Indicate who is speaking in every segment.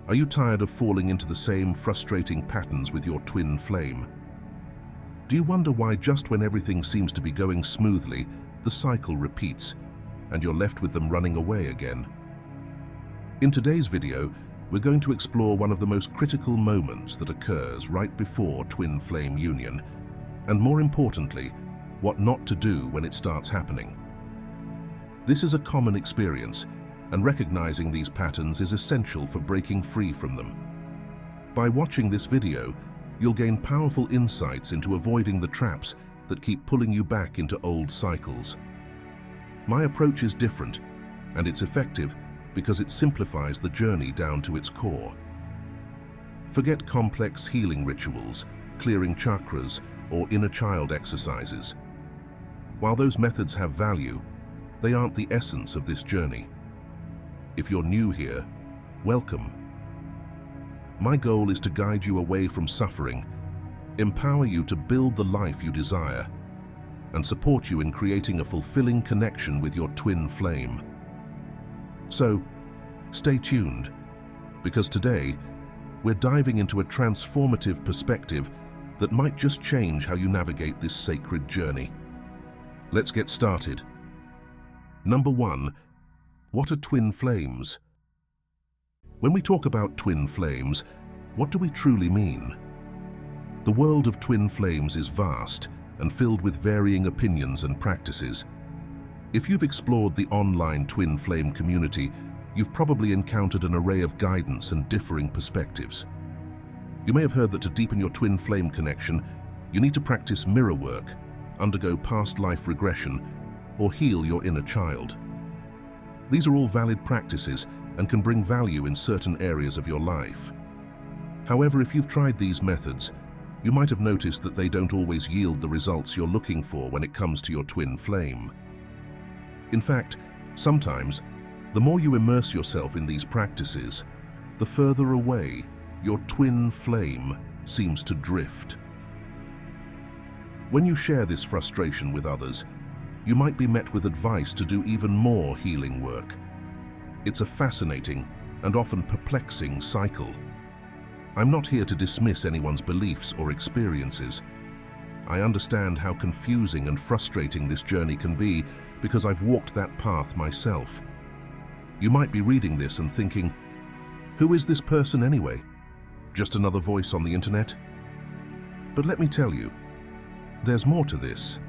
Speaker 1: Are you tired of falling into the same frustrating patterns with your twin flame? Do you wonder why just when everything seems to be going smoothly, the cycle repeats, and you're left with them running away again? In today's video, we're going to explore one of the most critical moments that occurs right before twin flame union, and more importantly, what not to do when it starts happening. This is a common experience, and recognizing these patterns is essential for breaking free from them. By watching this video, you'll gain powerful insights into avoiding the traps that keep pulling you back into old cycles. My approach is different, and it's effective because it simplifies the journey down to its core. Forget complex healing rituals, clearing chakras, or inner child exercises. While those methods have value, they aren't the essence of this journey. If you're new here, welcome. My goal is to guide you away from suffering, empower you to build the life you desire, and support you in creating a fulfilling connection with your twin flame. So, stay tuned, because today, we're diving into a transformative perspective that might just change how you navigate this sacred journey. Let's get started. Number 1. What are twin flames? When we talk about twin flames, what do we truly mean? The world of twin flames is vast and filled with varying opinions and practices. If you've explored the online twin flame community, you've probably encountered an array of guidance and differing perspectives. You may have heard that to deepen your twin flame connection, you need to practice mirror work, undergo past life regression, or heal your inner child. These are all valid practices and can bring value in certain areas of your life. However, if you've tried these methods, you might have noticed that they don't always yield the results you're looking for when it comes to your twin flame. In fact, sometimes, the more you immerse yourself in these practices, the further away your twin flame seems to drift. When you share this frustration with others, you might be met with advice to do even more healing work. It's a fascinating and often perplexing cycle. I'm not here to dismiss anyone's beliefs or experiences. I understand how confusing and frustrating this journey can be because I've walked that path myself. You might be reading this and thinking, who is this person anyway? Just another voice on the internet? But let me tell you, there's more to this.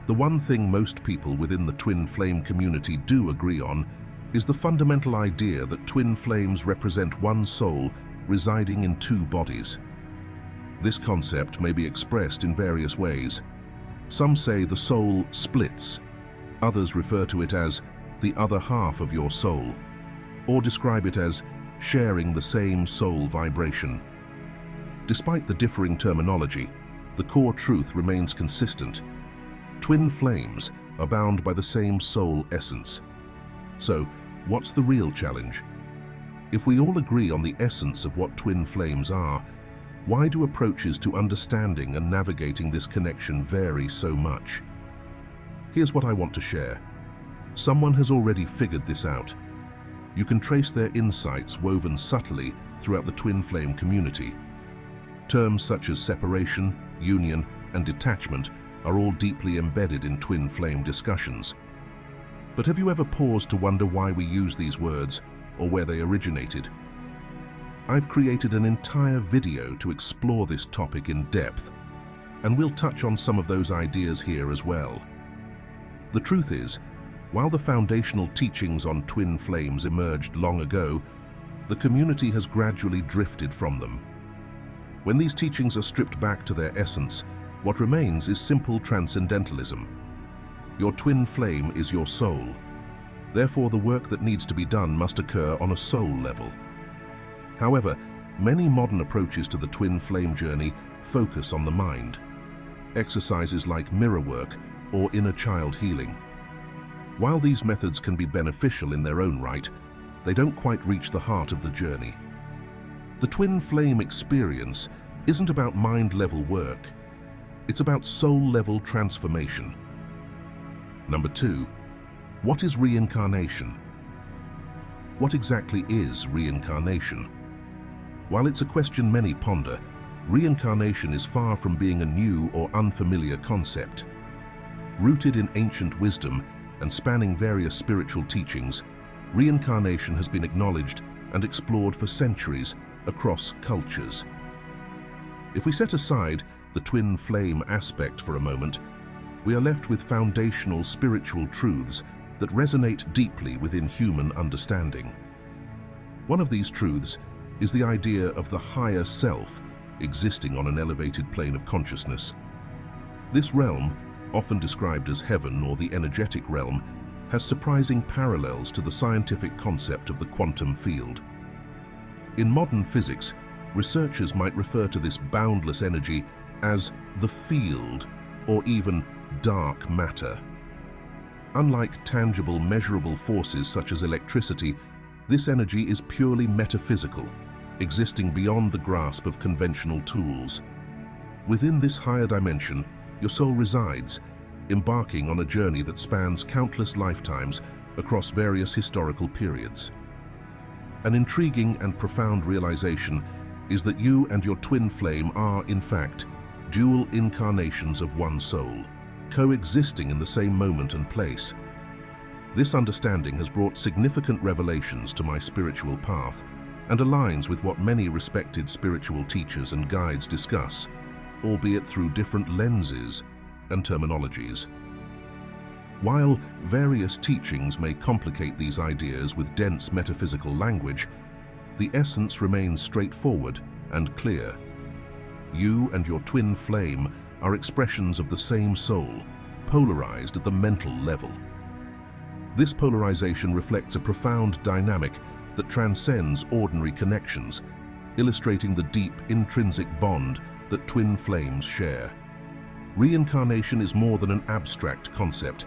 Speaker 1: The one thing most people within the twin flame community do agree on is the fundamental idea that twin flames represent one soul residing in two bodies. This concept may be expressed in various ways. Some say the soul splits, others refer to it as the other half of your soul, or describe it as sharing the same soul vibration. Despite the differing terminology, the core truth remains consistent. Twin flames are bound by the same soul essence. So, what's the real challenge? If we all agree on the essence of what twin flames are, why do approaches to understanding and navigating this connection vary so much? Here's what I want to share. Someone has already figured this out. You can trace their insights woven subtly throughout the twin flame community. Terms such as separation, union, and detachment are all deeply embedded in twin flame discussions. But have you ever paused to wonder why we use these words or where they originated? I've created an entire video to explore this topic in depth, and we'll touch on some of those ideas here as well. The truth is, while the foundational teachings on twin flames emerged long ago, the community has gradually drifted from them. When these teachings are stripped back to their essence, what remains is simple transcendentalism. Your twin flame is your soul. Therefore, the work that needs to be done must occur on a soul level. However, many modern approaches to the twin flame journey focus on the mind. Exercises like mirror work or inner child healing. While these methods can be beneficial in their own right, they don't quite reach the heart of the journey. The twin flame experience isn't about mind-level work. It's about soul-level transformation. Number 2, what is reincarnation? What exactly is reincarnation? While it's a question many ponder, reincarnation is far from being a new or unfamiliar concept. Rooted in ancient wisdom and spanning various spiritual teachings, reincarnation has been acknowledged and explored for centuries across cultures. If we set aside the twin flame aspect for a moment, we are left with foundational spiritual truths that resonate deeply within human understanding. One of these truths is the idea of the higher self existing on an elevated plane of consciousness. This realm, often described as heaven or the energetic realm, has surprising parallels to the scientific concept of the quantum field. In modern physics, researchers might refer to this boundless energy as the field or even dark matter. Unlike tangible, measurable forces such as electricity, this energy is purely metaphysical, existing beyond the grasp of conventional tools. Within this higher dimension, your soul resides, embarking on a journey that spans countless lifetimes across various historical periods. An intriguing and profound realization is that you and your twin flame are, in fact, dual incarnations of one soul, coexisting in the same moment and place. This understanding has brought significant revelations to my spiritual path and aligns with what many respected spiritual teachers and guides discuss, albeit through different lenses and terminologies. While various teachings may complicate these ideas with dense metaphysical language, the essence remains straightforward and clear. You and your twin flame are expressions of the same soul, polarized at the mental level. This polarization reflects a profound dynamic that transcends ordinary connections, illustrating the deep intrinsic bond that twin flames share. Reincarnation is more than an abstract concept.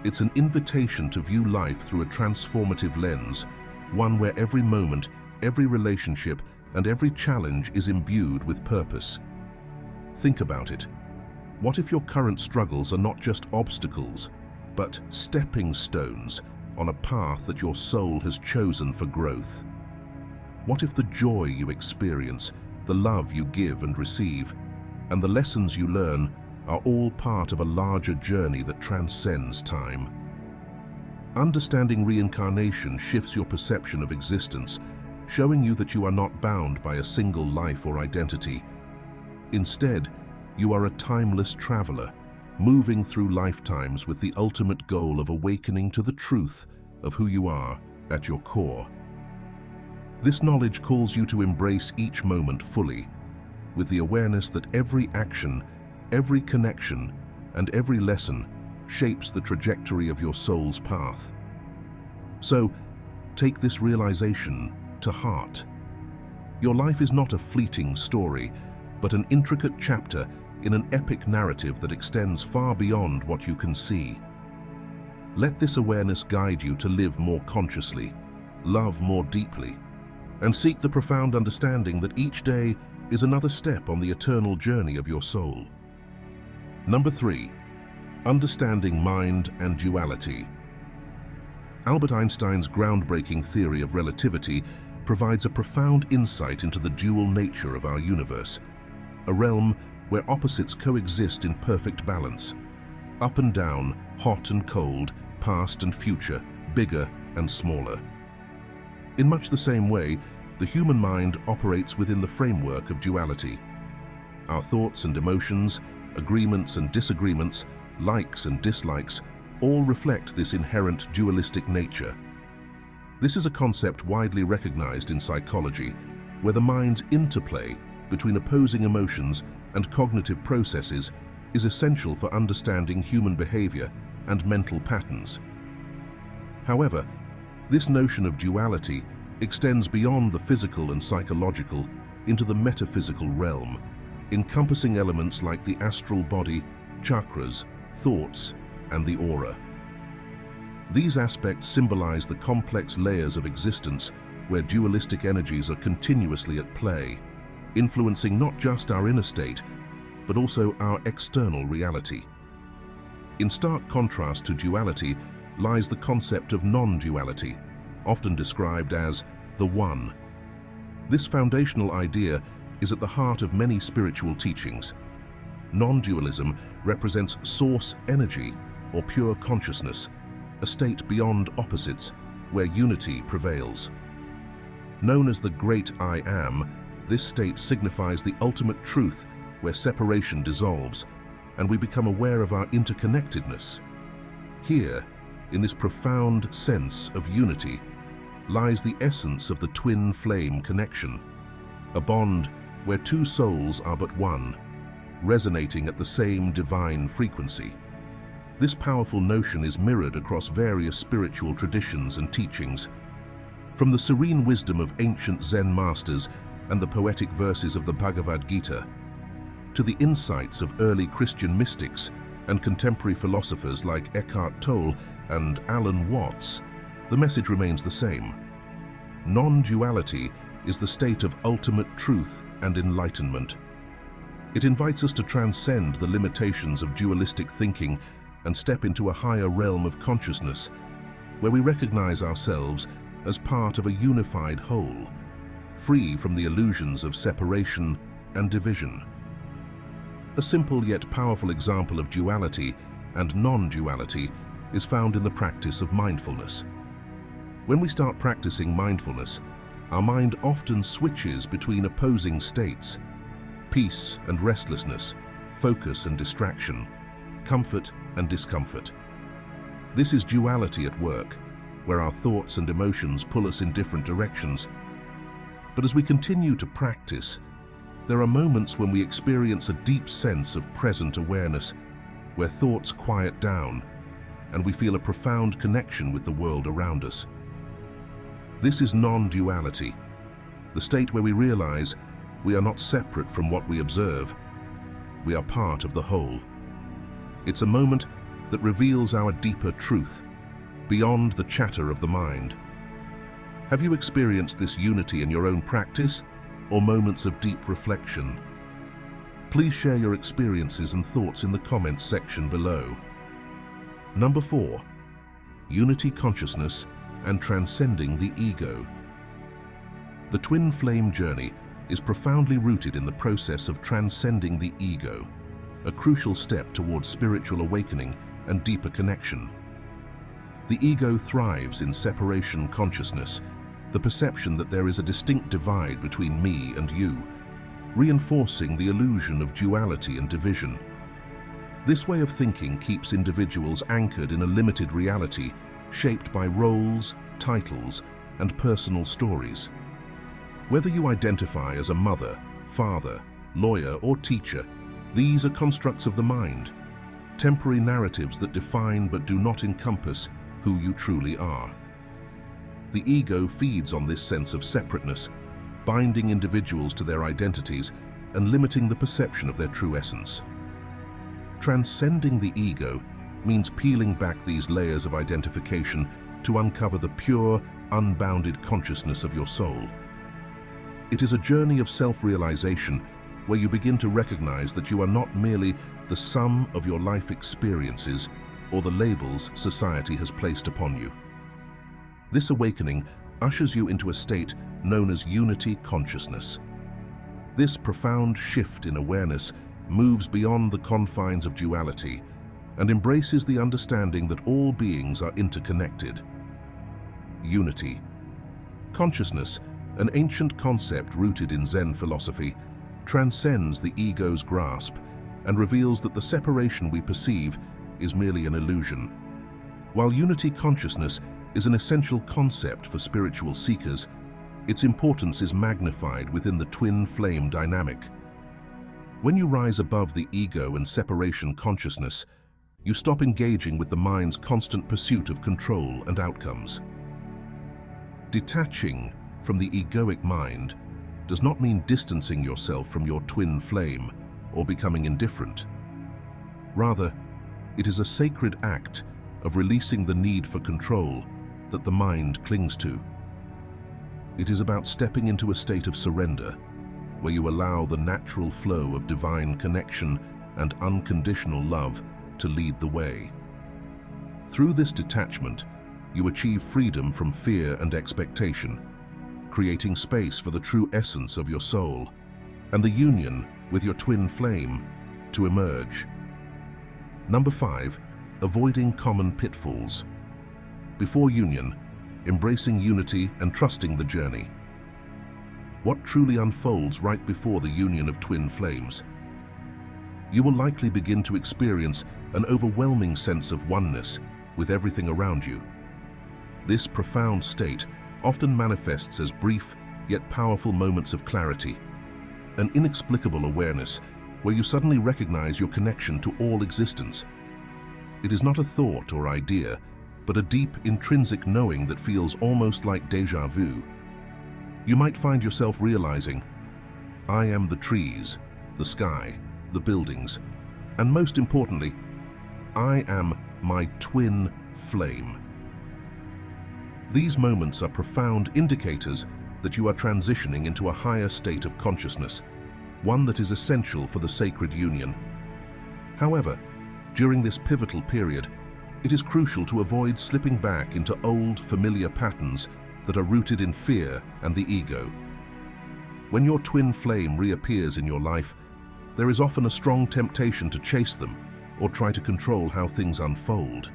Speaker 1: It's an invitation to view life through a transformative lens, one where every moment, every relationship, and every challenge is imbued with purpose. Think about it. What if your current struggles are not just obstacles, but stepping stones on a path that your soul has chosen for growth? What if the joy you experience, the love you give and receive, and the lessons you learn are all part of a larger journey that transcends time? Understanding reincarnation shifts your perception of existence, showing you that you are not bound by a single life or identity. Instead, you are a timeless traveler, moving through lifetimes with the ultimate goal of awakening to the truth of who you are at your core. This knowledge calls you to embrace each moment fully, with the awareness that every action, every connection, and every lesson shapes the trajectory of your soul's path. So, take this realization to heart. Your life is not a fleeting story, but an intricate chapter in an epic narrative that extends far beyond what you can see. Let this awareness guide you to live more consciously, love more deeply, and seek the profound understanding that each day is another step on the eternal journey of your soul. Number 3, understanding mind and duality. Albert Einstein's groundbreaking theory of relativity provides a profound insight into the dual nature of our universe, a realm where opposites coexist in perfect balance, up and down, hot and cold, past and future, bigger and smaller. In much the same way, the human mind operates within the framework of duality. Our thoughts and emotions, agreements and disagreements, likes and dislikes, all reflect this inherent dualistic nature. This is a concept widely recognized in psychology, where the mind's interplay between opposing emotions and cognitive processes is essential for understanding human behavior and mental patterns. However, this notion of duality extends beyond the physical and psychological into the metaphysical realm, encompassing elements like the astral body, chakras, thoughts, and the aura. These aspects symbolize the complex layers of existence where dualistic energies are continuously at play, influencing not just our inner state, but also our external reality. In stark contrast to duality lies the concept of non-duality, often described as the One. This foundational idea is at the heart of many spiritual teachings. Non-dualism represents source energy or pure consciousness, a state beyond opposites where unity prevails. Known as the Great I Am, this state signifies the ultimate truth where separation dissolves and we become aware of our interconnectedness. Here, in this profound sense of unity, lies the essence of the twin flame connection, a bond where two souls are but one, resonating at the same divine frequency. This powerful notion is mirrored across various spiritual traditions and teachings. From the serene wisdom of ancient Zen masters and the poetic verses of the Bhagavad Gita, to the insights of early Christian mystics and contemporary philosophers like Eckhart Tolle and Alan Watts, the message remains the same. Non-duality is the state of ultimate truth and enlightenment. It invites us to transcend the limitations of dualistic thinking and step into a higher realm of consciousness, where we recognize ourselves as part of a unified whole, free from the illusions of separation and division. A simple yet powerful example of duality and non-duality is found in the practice of mindfulness. When we start practicing mindfulness, our mind often switches between opposing states: peace and restlessness, focus and distraction, comfort and discomfort. This is duality at work, where our thoughts and emotions pull us in different directions. But as we continue to practice, there are moments when we experience a deep sense of present awareness, where thoughts quiet down and we feel a profound connection with the world around us. This is non-duality, the state where we realize we are not separate from what we observe. We are part of the whole. It's a moment that reveals our deeper truth, beyond the chatter of the mind. Have you experienced this unity in your own practice, or moments of deep reflection? Please share your experiences and thoughts in the comments section below. Number 4. Unity consciousness and transcending the ego. The twin flame journey is profoundly rooted in the process of transcending the ego, a crucial step towards spiritual awakening and deeper connection. The ego thrives in separation consciousness, the perception that there is a distinct divide between me and you, reinforcing the illusion of duality and division. This way of thinking keeps individuals anchored in a limited reality, shaped by roles, titles, and personal stories. Whether you identify as a mother, father, lawyer, or teacher, these are constructs of the mind, temporary narratives that define but do not encompass who you truly are. The ego feeds on this sense of separateness, binding individuals to their identities and limiting the perception of their true essence. Transcending the ego means peeling back these layers of identification to uncover the pure, unbounded consciousness of your soul. It is a journey of self-realization where you begin to recognize that you are not merely the sum of your life experiences or the labels society has placed upon you. This awakening ushers you into a state known as unity consciousness. This profound shift in awareness moves beyond the confines of duality and embraces the understanding that all beings are interconnected. Unity consciousness, an ancient concept rooted in Zen philosophy, transcends the ego's grasp and reveals that the separation we perceive is merely an illusion. While unity consciousness is an essential concept for spiritual seekers, its importance is magnified within the twin flame dynamic. When you rise above the ego and separation consciousness, you stop engaging with the mind's constant pursuit of control and outcomes. Detaching from the egoic mind does not mean distancing yourself from your twin flame or becoming indifferent. Rather, it is a sacred act of releasing the need for control that the mind clings to. It is about stepping into a state of surrender, where you allow the natural flow of divine connection and unconditional love to lead the way. Through this detachment, you achieve freedom from fear and expectation, creating space for the true essence of your soul and the union with your twin flame to emerge. Number 5, avoiding common pitfalls. Before union, embracing unity and trusting the journey. What truly unfolds right before the union of twin flames? You will likely begin to experience an overwhelming sense of oneness with everything around you. This profound state often manifests as brief yet powerful moments of clarity, an inexplicable awareness where you suddenly recognize your connection to all existence. It is not a thought or idea, but a deep, intrinsic knowing that feels almost like déjà vu. You might find yourself realizing, I am the trees, the sky, the buildings, and most importantly, I am my twin flame. These moments are profound indicators that you are transitioning into a higher state of consciousness, one that is essential for the sacred union. However, during this pivotal period, it is crucial to avoid slipping back into old, familiar patterns that are rooted in fear and the ego. When your twin flame reappears in your life, there is often a strong temptation to chase them or try to control how things unfold.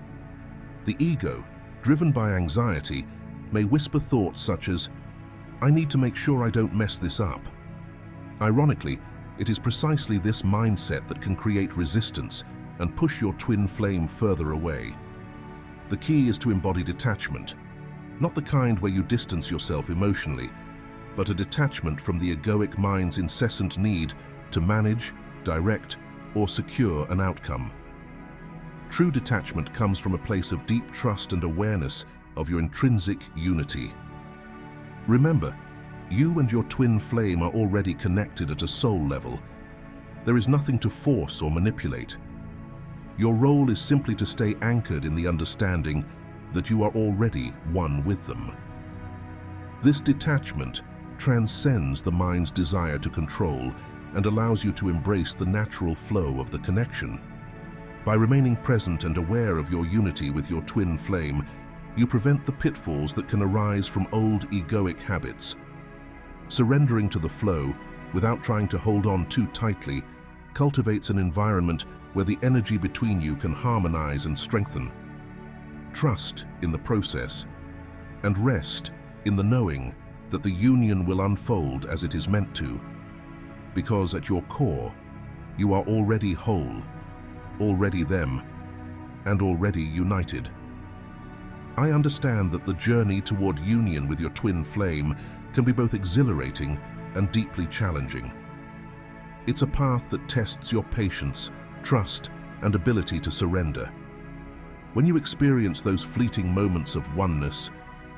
Speaker 1: The ego, driven by anxiety, may whisper thoughts such as, I need to make sure I don't mess this up. Ironically, it is precisely this mindset that can create resistance and push your twin flame further away. The key is to embody detachment, not the kind where you distance yourself emotionally, but a detachment from the egoic mind's incessant need to manage, direct, or secure an outcome. True detachment comes from a place of deep trust and awareness of your intrinsic unity. Remember, you and your twin flame are already connected at a soul level. There is nothing to force or manipulate. Your role is simply to stay anchored in the understanding that you are already one with them. This detachment transcends the mind's desire to control and allows you to embrace the natural flow of the connection. By remaining present and aware of your unity with your twin flame, you prevent the pitfalls that can arise from old egoic habits. Surrendering to the flow, without trying to hold on too tightly, cultivates an environment where the energy between you can harmonize and strengthen. Trust in the process, and rest in the knowing that the union will unfold as it is meant to, because at your core, you are already whole, already them, and already united. I understand that the journey toward union with your twin flame can be both exhilarating and deeply challenging. It's a path that tests your patience, trust, and ability to surrender. When you experience those fleeting moments of oneness,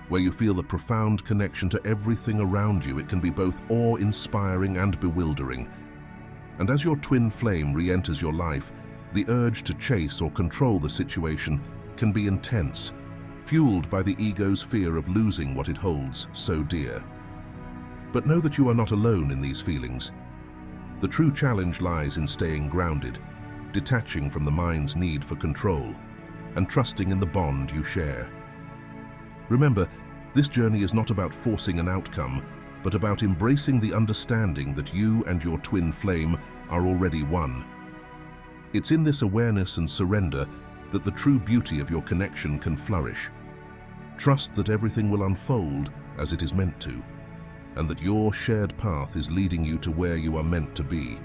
Speaker 1: where you feel the profound connection to everything around you, it can be both awe-inspiring and bewildering. And as your twin flame re-enters your life, the urge to chase or control the situation can be intense, fueled by the ego's fear of losing what it holds so dear. But know that you are not alone in these feelings. The true challenge lies in staying grounded, detaching from the mind's need for control, and trusting in the bond you share. Remember, this journey is not about forcing an outcome, but about embracing the understanding that you and your twin flame are already one. It's in this awareness and surrender that the true beauty of your connection can flourish. Trust that everything will unfold as it is meant to, and that your shared path is leading you to where you are meant to be.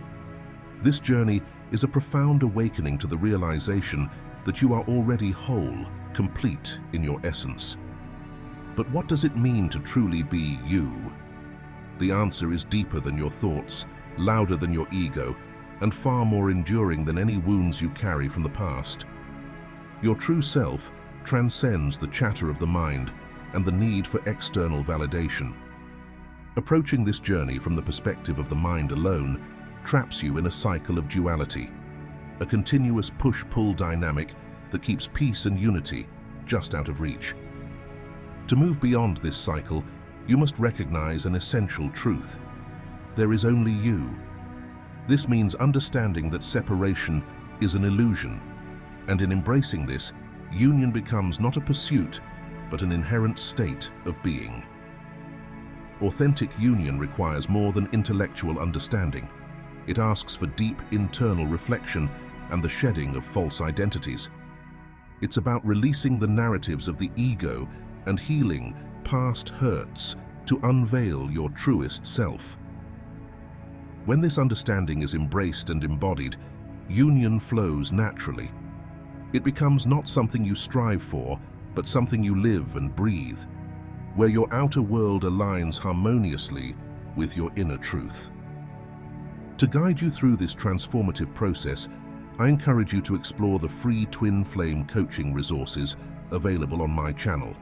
Speaker 1: This journey is a profound awakening to the realization that you are already whole, complete in your essence. But what does it mean to truly be you? The answer is deeper than your thoughts, louder than your ego, and far more enduring than any wounds you carry from the past. Your true self transcends the chatter of the mind and the need for external validation. Approaching this journey from the perspective of the mind alone traps you in a cycle of duality, a continuous push-pull dynamic that keeps peace and unity just out of reach. To move beyond this cycle, you must recognize an essential truth. There is only you. This means understanding that separation is an illusion, and in embracing this, union becomes not a pursuit, but an inherent state of being. Authentic union requires more than intellectual understanding. It asks for deep internal reflection and the shedding of false identities. It's about releasing the narratives of the ego and healing past hurts to unveil your truest self. When this understanding is embraced and embodied, union flows naturally. It becomes not something you strive for, but something you live and breathe, where your outer world aligns harmoniously with your inner truth. To guide you through this transformative process, I encourage you to explore the free Twin Flame coaching resources available on my channel.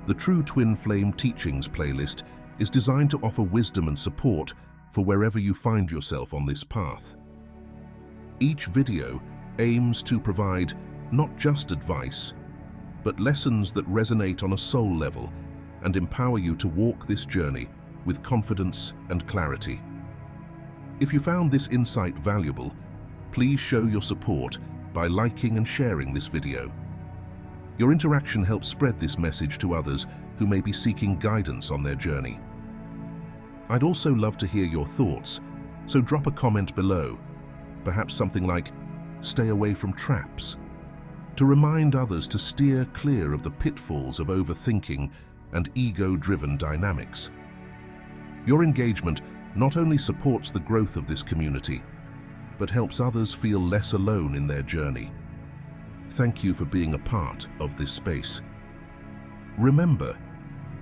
Speaker 1: The True Twin Flame Teachings playlist is designed to offer wisdom and support for wherever you find yourself on this path. Each video aims to provide not just advice, but lessons that resonate on a soul level and empower you to walk this journey with confidence and clarity. If you found this insight valuable, please show your support by liking and sharing this video. Your interaction helps spread this message to others who may be seeking guidance on their journey. I'd also love to hear your thoughts, so drop a comment below, perhaps something like, "Stay away from traps," to remind others to steer clear of the pitfalls of overthinking and ego-driven dynamics. Your engagement not only supports the growth of this community, but helps others feel less alone in their journey. Thank you for being a part of this space. Remember,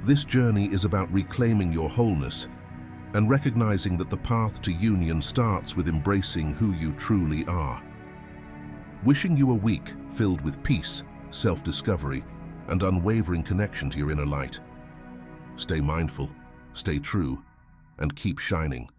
Speaker 1: this journey is about reclaiming your wholeness and recognizing that the path to union starts with embracing who you truly are. Wishing you a week filled with peace, self-discovery, and unwavering connection to your inner light. Stay mindful, stay true, and keep shining.